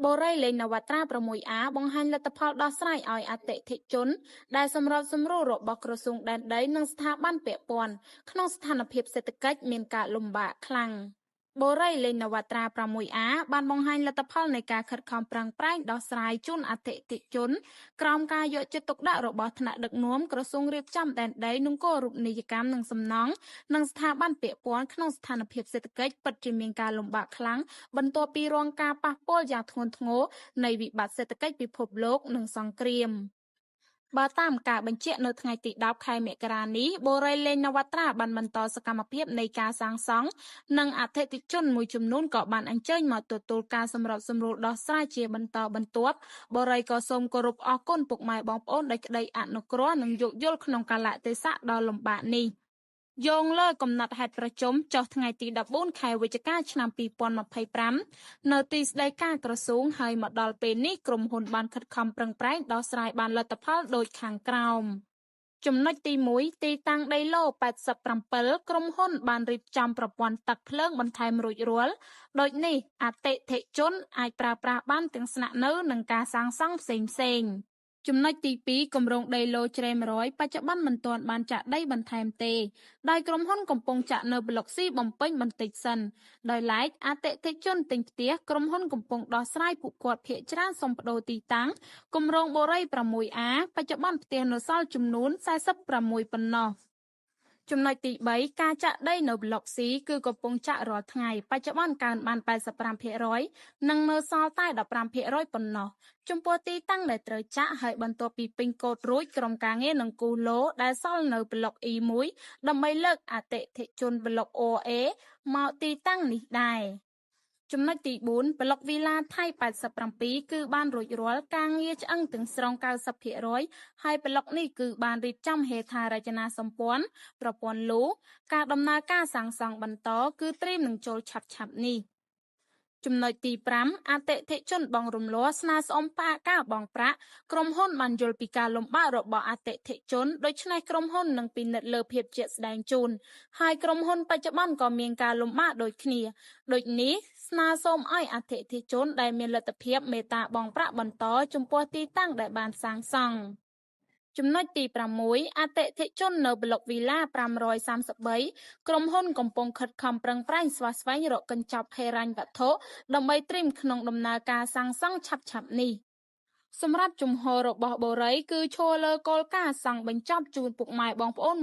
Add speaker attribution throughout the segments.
Speaker 1: បូរីលេងនវត្រា 6A បង្ហាញលទ្ធផលដោះស្រាយឲ្យអតិថិជនដែលសម្របសម្រួលរបស់ក្រសួងដែនដីនិងស្ថាប័នពាក់ព័ន្ធក្នុងស្ថានភាពសេដ្ឋកិច្ចមានការលំបាកខ្លាំងបូរីលេងនវត្រា 6A បានបង្ហាញលទ្ធផលនៃការខិតខំប្រឹងប្រែងដោះស្រាយជូនអតិថិជនក្រោមការយកចិត្តទុកដាក់របស់ថ្នាក់ដឹកនាំក្រសួងរៀបចំដែនដីនិងគោលរូបនីយកម្មនិងសំណង់និងស្ថាប័នពាក់ព័ន្ធក្នុងស្ថានភាពសេដ្ឋកិច្ចពិតជាមានការលំបាកខ្លាំងបន្ទាប់ពីរងការប៉ះពាល់យ៉ាងធ្ងន់ធ្ងរនៃវិបត្តិសេដ្ឋកិច្ចពិភពលោកនិងសង្គ្រាមបើតាមការបញ្ជាក់នៅថ្ងៃទី10ខែមករានេះបូរីលេងនវត្រាបានបន្តសកម្មភាពនៃការសាងសង់និងអតិថិជនមួយចំនួនក៏បានអញ្ជើញមកទទួលការសម្របសម្រួលដោះស្រាយជាបន្តបន្ទាប់បូរីក៏សូមគោរពអរគុណពុកម៉ែបងប្អូនដោយក្តីអនុគ្រោះនិងយោគយល់ក្នុងកាលៈទេសៈដ៏លំបាកនេះយោងលើកំណត់ហេតុប្រជុំចុះថ្ងៃទី14ខែវិច្ឆិកាឆ្នាំ2025នៅទីស្តីការក្រសួងហើយមកដល់ពេលនេះក្រុមហ៊ុនបានខិតខំប្រឹងប្រែងដោះស្រាយបានលទ្ធផលដូចខាងក្រោមចំណុចទី1ទីតាំងដីឡូ87ក្រុមហ៊ុនបានរៀបចំប្រព័ន្ធទឹកភ្លើងបន្ថែមរួចរាល់ដូចនេះអតិថិជនអាចប្រើប្រាស់បានទាំងស្នាក់នៅនិងការសាងសង់ផ្សេងៗចំណុចទី2គម្រោងដីឡូជ្រែ100បច្ចុប្បន្នមិនទាន់បានចាក់ដីបន្ថែមទេដោយក្រុមហ៊ុនកំពុងចាក់នៅប្លុក C បំពេញបន្តិចសិនដោយឡែកអតិថិជនទិញផ្ទះក្រុមហ៊ុនកំពុងដោះស្រាយពួកគាត់ភាគច្រើនសុំប្តូរទីតាំងគម្រោងបូរី 6A បច្ចុប្បន្នផ្ទះនៅសល់ចំនួន46ប៉ុណ្ណោះចំណុចទី3ការចាក់ដីនៅប្លុក C គឺកំពុងចាក់រាល់ថ្ងៃបច្ចុប្បន្នកើនបាន 85% និងនៅសល់តែ 15% ប៉ុណ្ណោះចំពោះទីតាំងដែលត្រូវចាក់ហើយបន្ទាប់ពីពេញកូដរួចក្រុមការងារនឹងគូសឡូដែលសល់នៅប្លុក E1 ដើម្បីលើកអតិថិជនប្លុក OA មកទីតាំងនេះដែរចំណុចទី4ប្លុកវីឡាថៃ87គឺបានរួចរាល់ការងារឆ្អឹងទាំងស្រុង 90% ហើយប្លុកនេះគឺបានរៀបចំហេដ្ឋារចនាសម្ព័ន្ធប្រព័ន្ធលូការដំណើរការសាងសង់បន្តគឺត្រៀមនឹងចូលឆាប់ៗនេះចំណុចទី5អតិថិជនបង់រំលោះស្នើសុំការបង់ប្រាក់ក្រុមហ៊ុនបានយល់ពីការលំបាករបស់អតិថិជនដូច្នេះក្រុមហ៊ុននឹងពិនិត្យលើភាពជាក់ស្ដែងជូនហើយក្រុមហ៊ុនបច្ចុប្បន្នក៏មានការលំបាកដូចគ្នាដូចនេះស្នើសុំឲ្យអតិថិជនដែលមានលទ្ធភាពមេត្តាបង់ប្រាក់បន្តចំពោះទីតាំងដែលបានសាងសង់ចំណុចទី6អតិថិជននៅប្លុកវីឡា533ក្រុមហ៊ុនកំពុងខិតខំប្រឹងប្រែងស្វាស្វែងរកកញ្ចប់ហិរញ្ញវត្ថុដើម្បីត្រៀមក្នុងដំណើរការសាងសង់ឆាប់ៗនេះសម្រាប់ជំហររបស់បូរីគឺឈរលើគោលការណ៍សង់បញ្ចប់ជូនពុកម៉ែបងប្អូន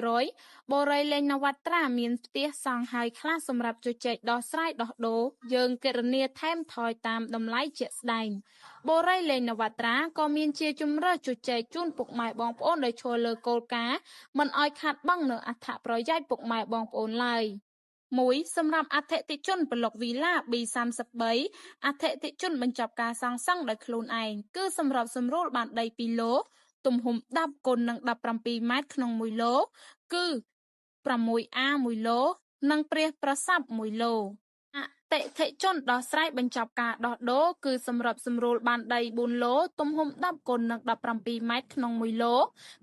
Speaker 1: 100% បូរីលេងនវត្រាមានផ្ទះសង់ហើយខ្លះសម្រាប់ជជែកដោះស្រាយដោះដូរយើងគណនាថែមថយតាមតម្លៃជាក់ស្ដែងបូរីលេងនវត្រាក៏មានជាជំរើសជជែកជូនពុកម៉ែបងប្អូនដោយឈរលើគោលការណ៍មិនឲ្យខាតបង់នូវអត្ថប្រយោជន៍ពុកម៉ែបងប្អូនឡើយ1សម្រាប់អតិថិជនប្លុកវីឡា B33 អតិថិជនបញ្ចប់ការសាងសង់ដោយខ្លួនឯងគឺសម្រាប់សម្រួលបានដី2ឡូទំហំ10គុណនឹង17ម៉ែត្រក្នុង1ឡូគឺ 6A 1ឡូនិងព្រះប្រស័ព្ទ1ឡូអតិថិជនដោះស្រាយបញ្ចប់ការដោះដូរគឺសម្រាប់សម្រួលបានដី4ឡូទំហំ10គុណនឹង17ម៉ែត្រក្នុង1ឡូ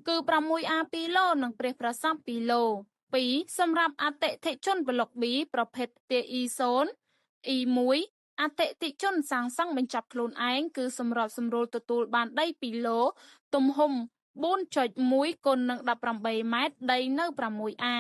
Speaker 1: គឺ 6A 2ឡូនិងព្រះប្រស័ព្ទ2ឡូ2សម្រាប់អតិថិជនប្លុក B ប្រភេទផ្ទះ E0 E1 អតិថិជនសាងសង់បញ្ចប់ខ្លួនឯងគឺសម្រាប់សម្រួលទទួលបានដី2ឡូទំហំ 4.1 គុណនឹង18ម៉ែត្រដីនៅ 6A